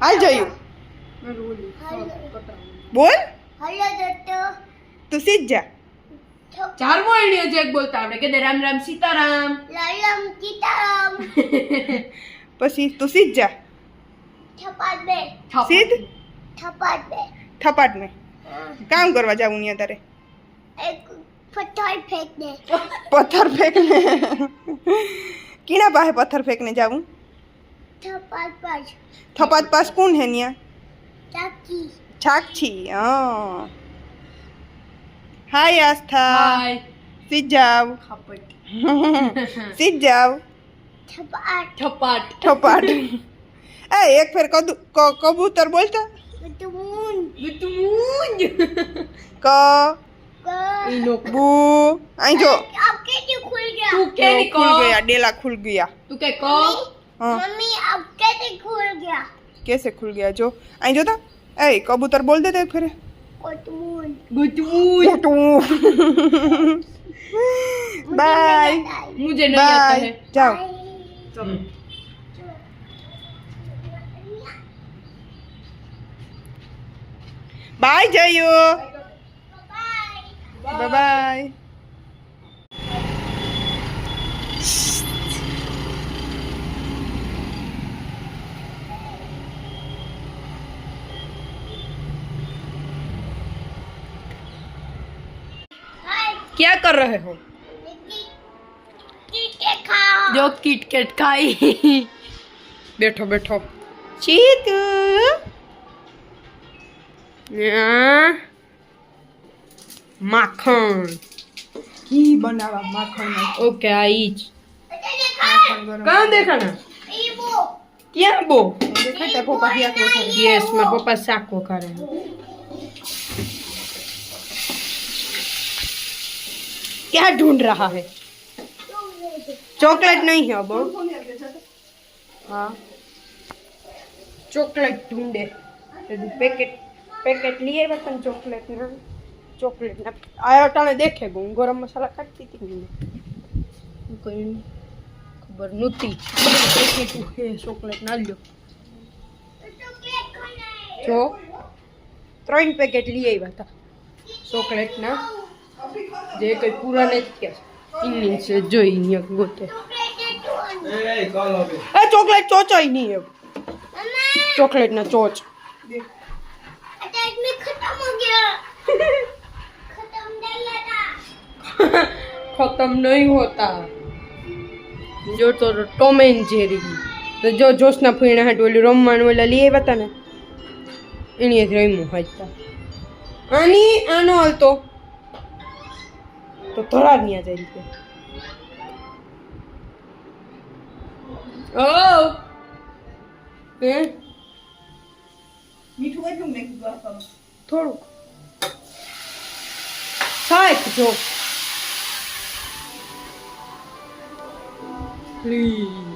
હાલ જોયું બોલ हेलो दोस्तों તું સીધ જા ચાર બોલણીઓ છે એક બોલતા આવડે કે રામ રામ સીતારામ लालम सीताराम પછી તું સીધ જા छपाट में સીધ छपाट में થપાટ ને કામ કરવા જાવું ને તારે एक पत्थर फेंकने પથ્થર ફેંકને કીના પાસે પથ્થર ફેંકને જાવું छपाट पर થપાટ પાસ કોણ હે ન્યા चाकी છાક્ષી હા હાય આસ્થા હાય સીધ જાવ ખાપટ સીધ જાવ छपाट થપાટ થપાટ એ એક ફેર કબૂતર બોલતા गुटमून ગુટમુંજ ક ઈનો બુ અહીં જો अब कैसे खुल गया તું કે ની ખુલ કો ગયા ડેલા ખુલ ગયા તું કે કો હા मम्मी अब कैसे खुल गया कैसे खुल गया जो અહીં જો તો એ કબૂતર બોલ દે તો એક ફેરે गुटमून गुटमुंज बाय मुझे नहीं आता बाय है जाओ बाय जयो बाय बाय क्या कर रहे हो खाओ जो किटकेट खाई बैठो बैठो चीकू माखन की बनावा माखन ओके आईज माखन गरम कहाँ देखा ना ये वो क्या बो देखा पोपा हिया को यस मेरे पापा साग को खा रहे हैं क्या ढूंढ रहा है चॉकलेट नहीं है अब हाँ चॉकलेट ढूंढे पैकेट पैकेट लिए बर्तन चॉकलेट ना चॉकलेट ना आया टाने देखे गो गरम मसाला काटती थी कोई खबर नती पैकेट है चॉकलेट ना लो जो 3 पैकेट लिए આવ્યા હતા ચોકલેટ ના જે કઈ પૂરા નથી થયા ઇન્ની છે જોઈ ને ગોતે એ ચોકલેટ ચોચાઈ નહીં એમ ચોકલેટ ના ચોચ अटैक में खत्म हो गया खत्म नहीं लगा खत्म नहीं होता जो तो टॉम एंड जेरी तो जो जोशना फीणा हाट ओली रमवान ओला लिए આવ્યા હતા ને એની જ રમ્યું હાજતા આની આનો હાલતો તો થોડા ન્યા જાય રીતે ઓ હે મીઠું કેટલું મેં કીધું આ થોડું સાહેબ જો પ્લીઝ